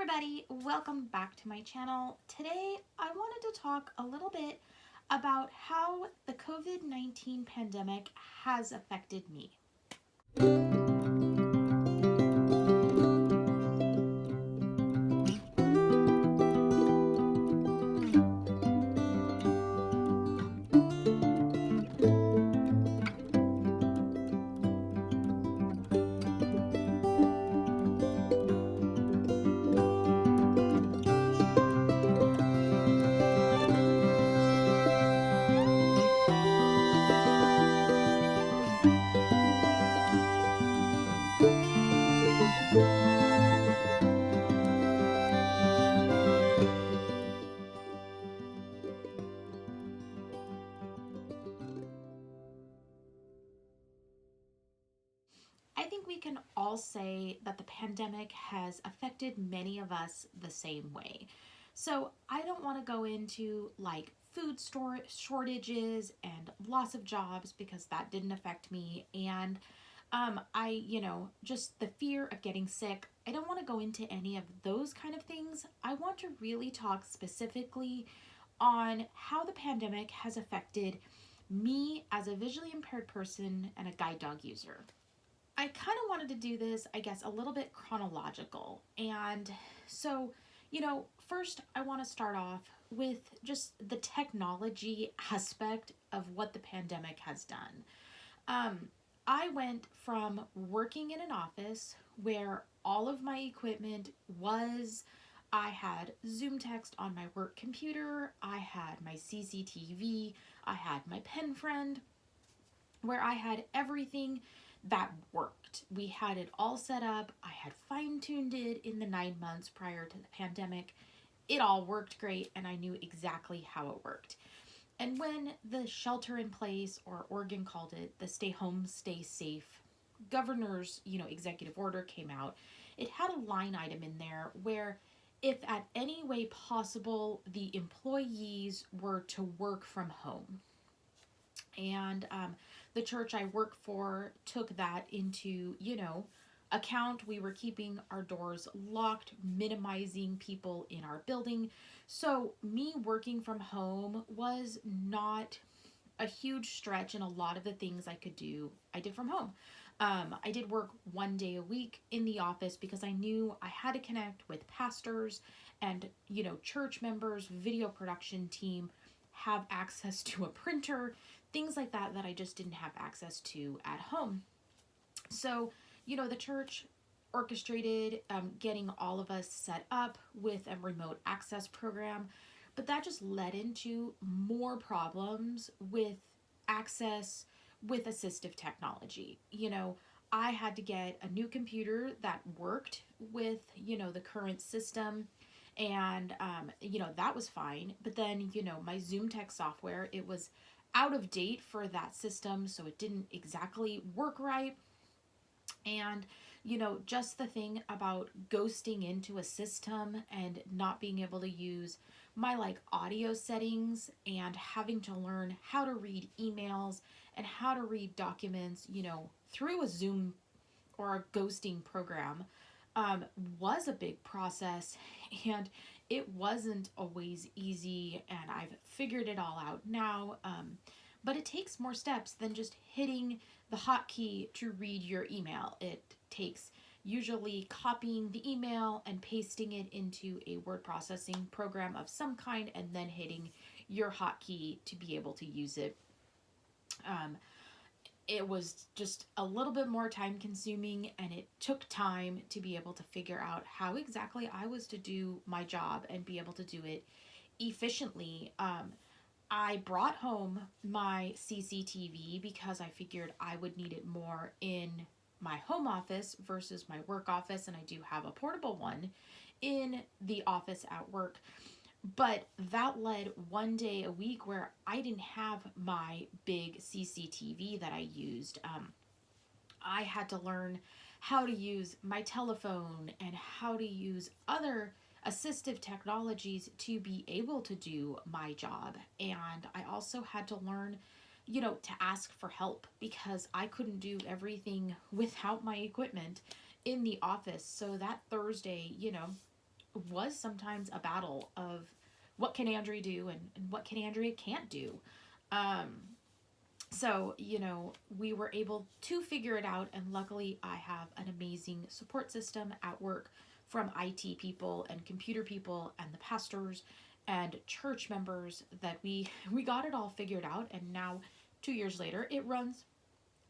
everybody, welcome back to my channel. Today I wanted to talk a little bit about how the COVID-19 pandemic has affected me. I think we can all say that the pandemic has affected many of us the same way. So I don't want to go into like food store shortages and loss of jobs because that didn't affect me. And just the fear of getting sick. I don't want to go into any of those kind of things. I want to really talk specifically on how the pandemic has affected me as a visually impaired person and a guide dog user. I kind of wanted to do this, I guess, a little bit chronological. And so, first I want to start off with just the technology aspect of what the pandemic has done. Um, I went from working in an office where all of my equipment was, I had Zoom text on my work computer, I had my CCTV, I had my pen friend, where I had everything that worked. We had it all set up. I had fine tuned it in the 9 months prior to the pandemic. It all worked great, and I knew exactly how it worked. And when the shelter in place, or Oregon called it the stay home, stay safe, governor's, executive order came out, it had a line item in there where if at any way possible the employees were to work from home, and the church I work for took that into, account. We were keeping our doors locked, minimizing people in our building. So, me working from home was not a huge stretch, and a lot of the things I could do, I did from home. I did work 1 day a week in the office because I knew I had to connect with pastors and, church members, video production team, have access to a printer, things like that that I just didn't have access to at home. So, the church orchestrated getting all of us set up with a remote access program, but that just led into more problems with access with assistive technology. I had to get a new computer that worked with, the current system. And, that was fine. But then, my Zoom Tech software, it was out of date for that system. So it didn't exactly work right. And, just the thing about ghosting into a system and not being able to use my like audio settings and having to learn how to read emails and how to read documents, through a Zoom or a ghosting program, was a big process, and it wasn't always easy, and I've figured it all out now. But it takes more steps than just hitting the hotkey to read your email. It takes usually copying the email and pasting it into a word processing program of some kind, and then hitting your hotkey to be able to use it. Um, it was just a little bit more time consuming, and it took time to be able to figure out how exactly I was to do my job and be able to do it efficiently. I brought home my CCTV because I figured I would need it more in my home office versus my work office, and I do have a portable one in the office at work. But that led 1 day a week where I didn't have my big CCTV that I used. I had to learn how to use my telephone and how to use other assistive technologies to be able to do my job. And I also had to learn, to ask for help because I couldn't do everything without my equipment in the office. So that Thursday, was sometimes a battle of what can Andrea do and what can Andrea can't do. Um, so, we were able to figure it out, and luckily, I have an amazing support system at work from IT people and computer people and the pastors and church members that we got it all figured out, and now 2 years later it runs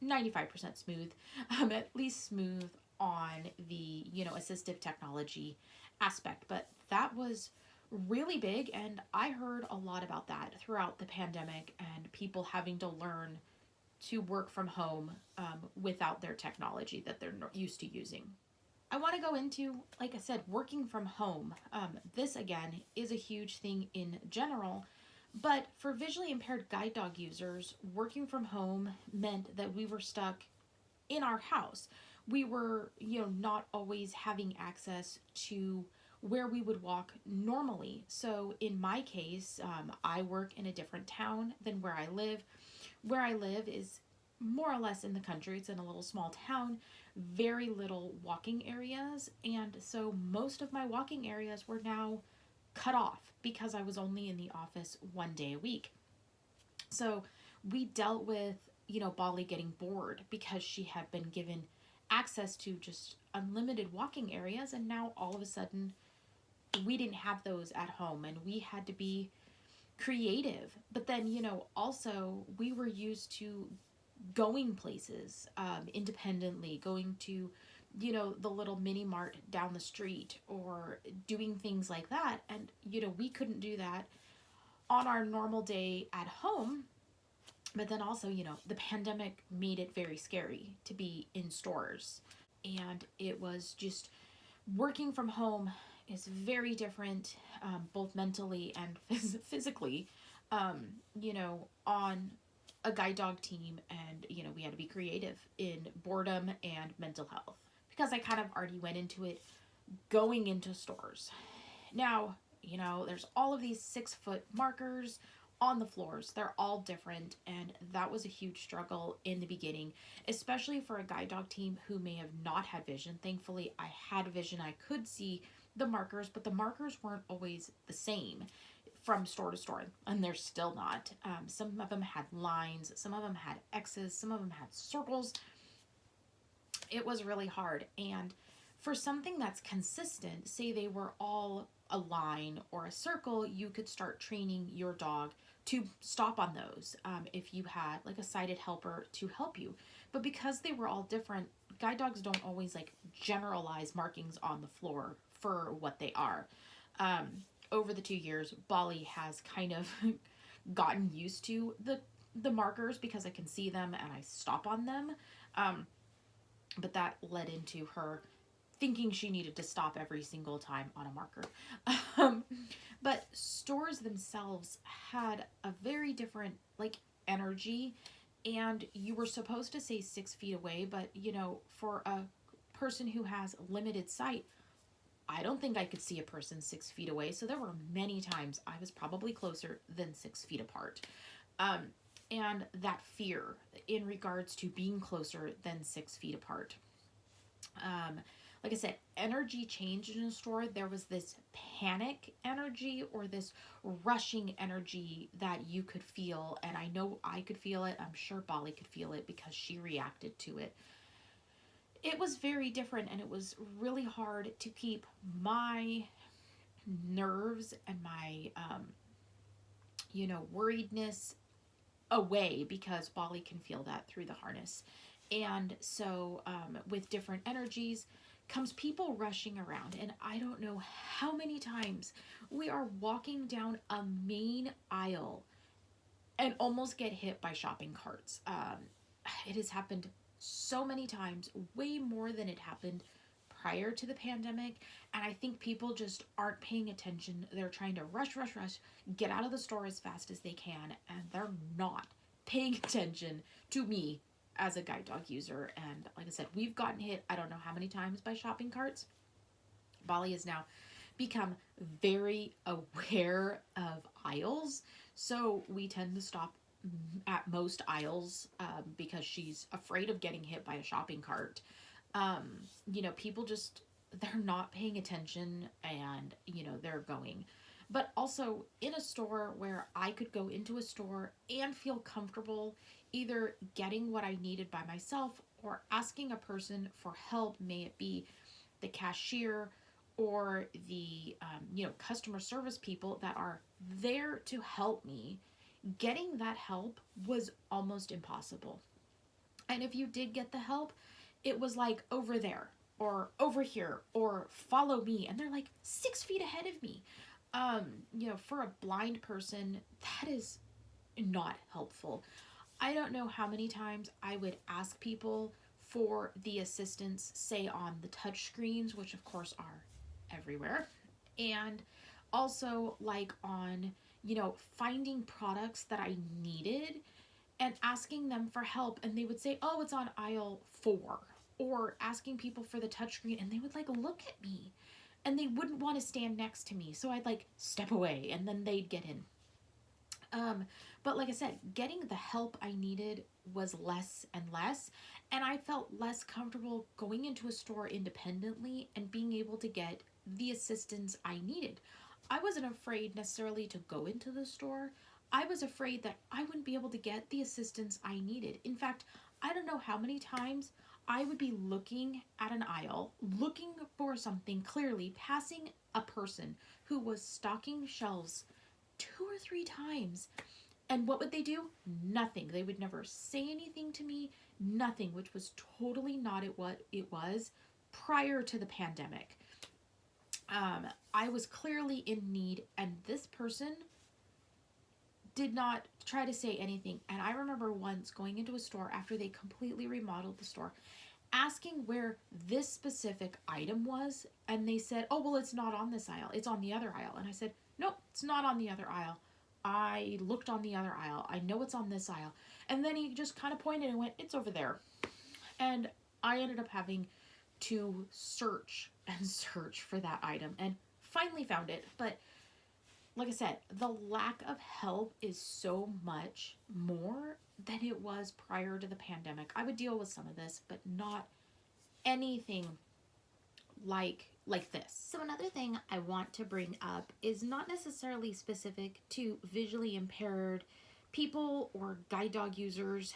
95% smooth, at least smooth on the assistive technology aspect. But that was really big, and I heard a lot about that throughout the pandemic and people having to learn to work from home without their technology that they're used to using. I want to go into, like I said, working from home. This again is a huge thing in general, but for visually impaired guide dog users, working from home meant that we were stuck in our house. We were, not always having access to where we would walk normally. So in my case, I work in a different town than where I live. Where I live is more or less in the country. It's in a little small town, very little walking areas. And so most of my walking areas were now cut off because I was only in the office 1 day a week. So we dealt with, Bali getting bored because she had been given access to just unlimited walking areas. And now all of a sudden, we didn't have those at home and we had to be creative. But then, also we were used to going places independently, going to, the little mini mart down the street or doing things like that. And, we couldn't do that on our normal day at home. But then also, the pandemic made it very scary to be in stores. And it was just working from home is very different, both mentally and physically, on a guide dog team. And, we had to be creative in boredom and mental health because I kind of already went into it going into stores. Now, there's all of these 6-foot markers on the floors. They're all different, and that was a huge struggle in the beginning, especially for a guide dog team who may have not had vision. Thankfully, I had vision. I could see the markers, but the markers weren't always the same from store to store, and they're still not. Some of them had lines, some of them had X's, some of them had circles. It was really hard, and for something that's consistent, say they were all a line or a circle, you could start training your dog to stop on those if you had like a sighted helper to help you. But because they were all different, guide dogs don't always like generalize markings on the floor for what they are. Over the 2 years, Bali has kind of gotten used to the markers because I can see them and I stop on them. But that led into her thinking she needed to stop every single time on a marker. But stores themselves had a very different like energy, and you were supposed to say 6 feet away, but for a person who has limited sight, I don't think I could see a person 6 feet away. So there were many times I was probably closer than 6 feet apart. And that fear in regards to being closer than 6 feet apart. Like I said, energy changed in a store. There was this panic energy or this rushing energy that you could feel. And I know I could feel it. I'm sure Bali could feel it because she reacted to it. It was very different, and it was really hard to keep my nerves and my, worriedness away because Bali can feel that through the harness. And so with different energies comes people rushing around. And I don't know how many times we are walking down a main aisle and almost get hit by shopping carts. It has happened so many times, way more than it happened prior to the pandemic. And I think people just aren't paying attention. They're trying to rush, get out of the store as fast as they can. And they're not paying attention to me as a guide dog user. And like I said, we've gotten hit, I don't know how many times by shopping carts. Bali has now become very aware of aisles. So we tend to stop at most aisles because she's afraid of getting hit by a shopping cart. People just they're not paying attention and, they're going. But also in a store where I could go into a store and feel comfortable either getting what I needed by myself or asking a person for help, may it be the cashier or the customer service people that are there to help me, getting that help was almost impossible. And if you did get the help, it was like over there or over here or follow me. And they're like 6 feet ahead of me. For a blind person, that is not helpful. I don't know how many times I would ask people for the assistance, say on the touch screens, which of course are everywhere, and also like on, finding products that I needed and asking them for help, and they would say, "Oh, it's on aisle 4." Or asking people for the touchscreen, and they would like look at me and they wouldn't want to stand next to me. So I'd like step away and then they'd get in. But like I said, getting the help I needed was less and less, and I felt less comfortable going into a store independently and being able to get the assistance I needed. I wasn't afraid necessarily to go into the store. I was afraid that I wouldn't be able to get the assistance I needed. In fact, I don't know how many times I would be looking at an aisle, looking for something clearly, passing a person who was stocking shelves 2 or 3 times. And what would they do? Nothing. They would never say anything to me, nothing, which was totally not what it was prior to the pandemic. I was clearly in need, and this person did not try to say anything. And I remember once going into a store after they completely remodeled the store, asking where this specific item was, and they said, "Oh, well, it's not on this aisle. It's on the other aisle." And I said, "Nope, it's not on the other aisle. I looked on the other aisle. I know it's on this aisle." And then he just kind of pointed and went, "It's over there." And I ended up having to search and search for that item and finally found it. But like I said, the lack of help is so much more than it was prior to the pandemic. I would deal with some of this, but not anything like this. So another thing I want to bring up is not necessarily specific to visually impaired people or guide dog users,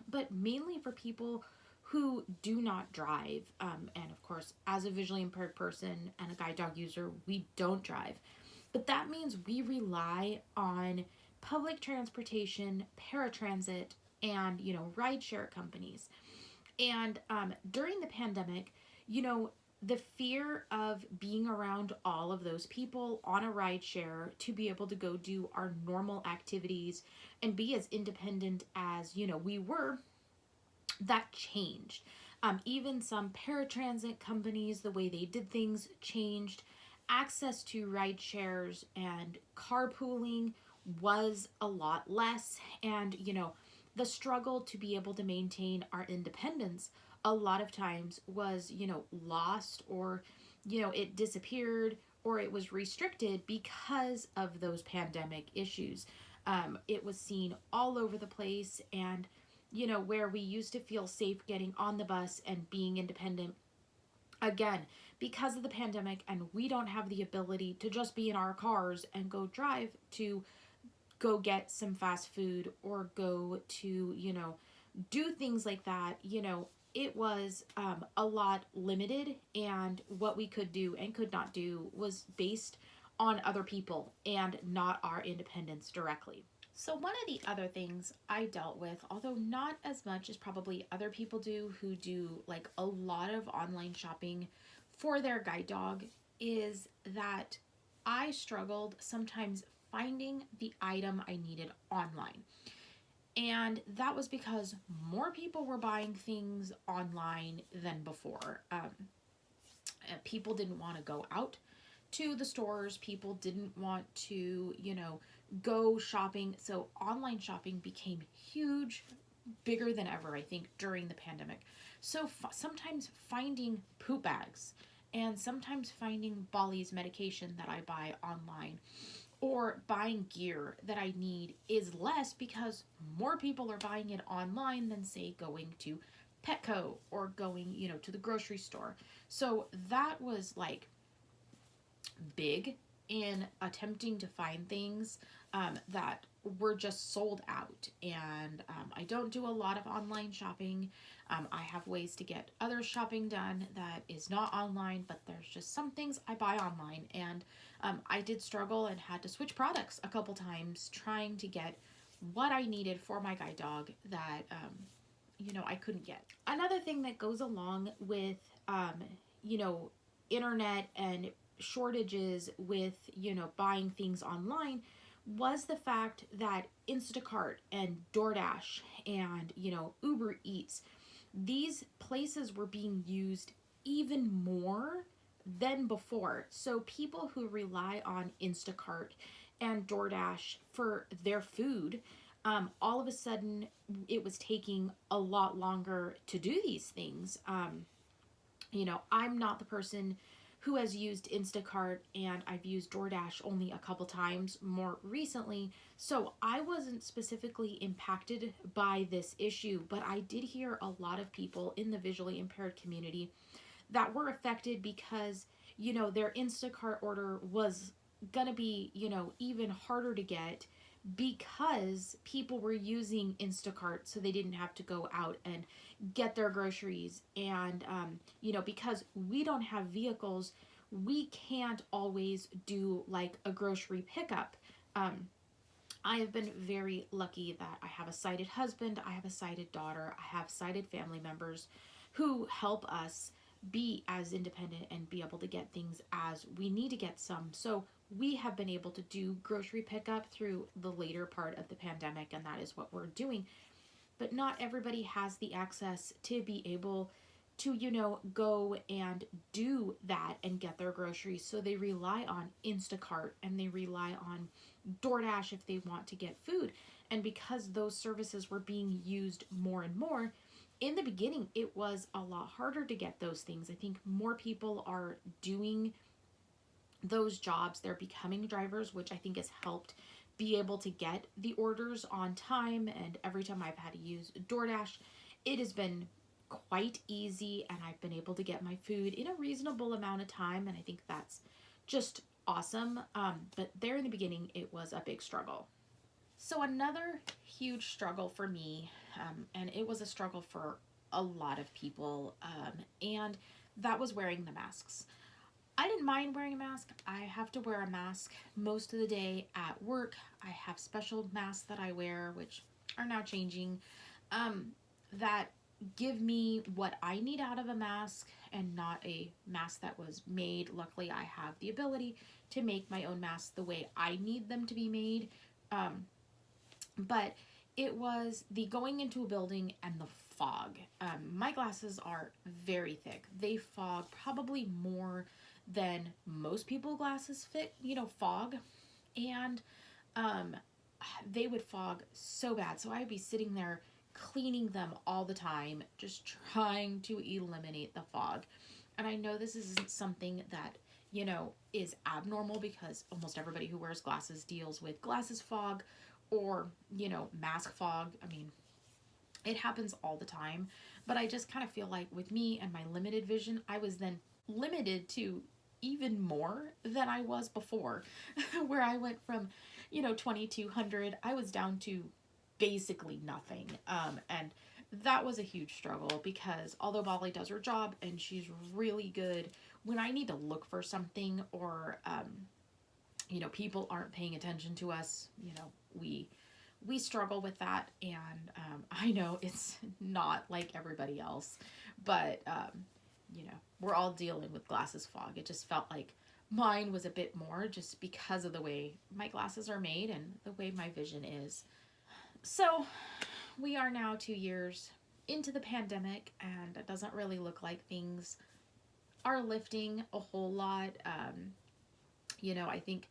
but mainly for people who do not drive. And of course, as a visually impaired person and a guide dog user, we don't drive. But that means we rely on public transportation, paratransit, and, rideshare companies. And during the pandemic, the fear of being around all of those people on a rideshare to be able to go do our normal activities and be as independent as, we were, that changed. Even some paratransit companies, the way they did things changed. Access to ride shares and carpooling was a lot less. And, the struggle to be able to maintain our independence a lot of times was, lost, or, it disappeared, or it was restricted because of those pandemic issues. It was seen all over the place, and, where we used to feel safe getting on the bus and being independent, again, because of the pandemic, and we don't have the ability to just be in our cars and go drive to go get some fast food or go to, do things like that. It was a lot limited, and what we could do and could not do was based on other people and not our independence directly. So one of the other things I dealt with, although not as much as probably other people do who do like a lot of online shopping for their guide dog, is that I struggled sometimes finding the item I needed online. And that was because more people were buying things online than before. People didn't want to go out to the stores. People didn't want to, go shopping. So online shopping became huge, bigger than ever, I think, during the pandemic. So sometimes finding poop bags and sometimes finding Bolly's medication that I buy online or buying gear that I need is less because more people are buying it online than, say, going to Petco or going, to the grocery store. So that was like big in attempting to find things that were just sold out. And I don't do a lot of online shopping. I have ways to get other shopping done that is not online, but there's just some things I buy online. And I did struggle and had to switch products a couple times trying to get what I needed for my guide dog that, I couldn't get. Another thing that goes along with, you know, internet and shortages with, buying things online was the fact that Instacart and DoorDash and, Uber Eats, these places were being used even more than before. So people who rely on Instacart and DoorDash for their food, all of a sudden it was taking a lot longer to do these things. I'm not the person who has used Instacart, and I've used DoorDash only a couple times more recently. So I wasn't specifically impacted by this issue, but I did hear a lot of people in the visually impaired community that were affected because, their Instacart order was gonna be, even harder to get because people were using Instacart so they didn't have to go out and get their groceries. And, because we don't have vehicles, we can't always do like a grocery pickup. I have been very lucky that I have a sighted husband, I have a sighted daughter, I have sighted family members who help us be as independent and be able to get things as we need to get some. So we have been able to do grocery pickup through the later part of the pandemic, and that is what we're doing. But not everybody has the access to be able to, go and do that and get their groceries. So they rely on Instacart and they rely on DoorDash if they want to get food. And because those services were being used more and more, in the beginning, it was a lot harder to get those things. I think more people are doing those jobs. They're becoming drivers, which I think has helped be able to get the orders on time. And every time I've had to use DoorDash, it has been quite easy, and I've been able to get my food in a reasonable amount of time. And I think that's just awesome. But there in the beginning, it was a big struggle. So another huge struggle for me, and it was a struggle for a lot of people, and that was wearing the masks. I didn't mind wearing a mask. I have to wear a mask most of the day at work. I have special masks that I wear, which are now changing, that give me what I need out of a mask and not a mask that was made. Luckily, I have the ability to make my own masks the way I need them to be made. But it was the going into a building and the fog. My glasses are very thick. They fog probably more than most people's glasses fog. And they would fog so bad. So I'd be sitting there cleaning them all the time, just trying to eliminate the fog. And I know this isn't something that, is abnormal because almost everybody who wears glasses deals with glasses fog or, mask fog. I mean, it happens all the time. But I just kind of feel like with me and my limited vision, I was then limited to even more than I was before, where I went from, 2200, I was down to basically nothing. And that was a huge struggle because although Molly does her job and she's really good, when I need to look for something or, people aren't paying attention to us, we struggle with that. And I know it's not like everybody else, but, we're all dealing with glasses fog. It just felt like mine was a bit more just because of the way my glasses are made and the way my vision is. So we are now 2 years into the pandemic, and it doesn't really look like things are lifting a whole lot. I think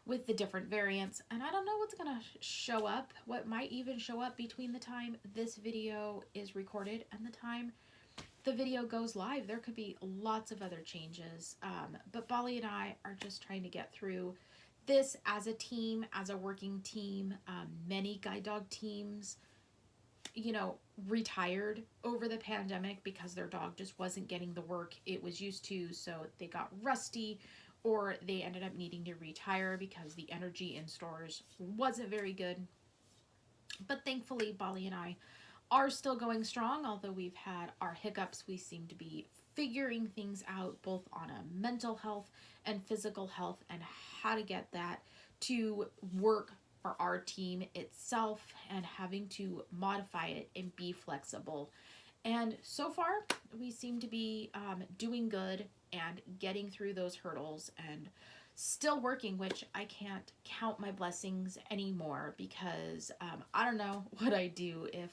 with the different variants, and I don't know what's gonna show up, what might even show up between the time this video is recorded and the time the video goes live. There could be lots of other changes, but Bali and I are just trying to get through this as a team, as a working team. Many guide dog teams, retired over the pandemic because their dog just wasn't getting the work it was used to, so they got rusty, or they ended up needing to retire because the energy in stores wasn't very good. But thankfully, Bali and I are still going strong. Although we've had our hiccups, we seem to be figuring things out both on a mental health and physical health, and how to get that to work for our team itself, and having to modify it and be flexible. And so far, we seem to be doing good and getting through those hurdles, and still working, which I can't count my blessings anymore, because I don't know what I'd do if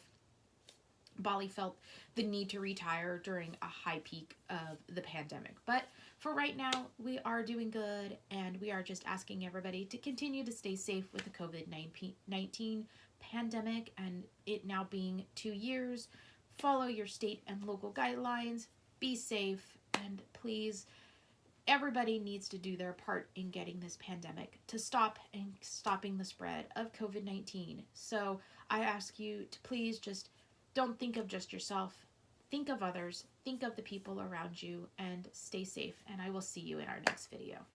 Bali felt the need to retire during a high peak of the pandemic. But for right now, we are doing good, and we are just asking everybody to continue to stay safe with the COVID-19 pandemic, and it now being 2 years. Follow your state and local guidelines, be safe, and please, everybody needs to do their part in getting this pandemic to stop and stopping the spread of COVID-19. So I ask you to please just don't think of just yourself. Think of others. Think of the people around you, and stay safe. And I will see you in our next video.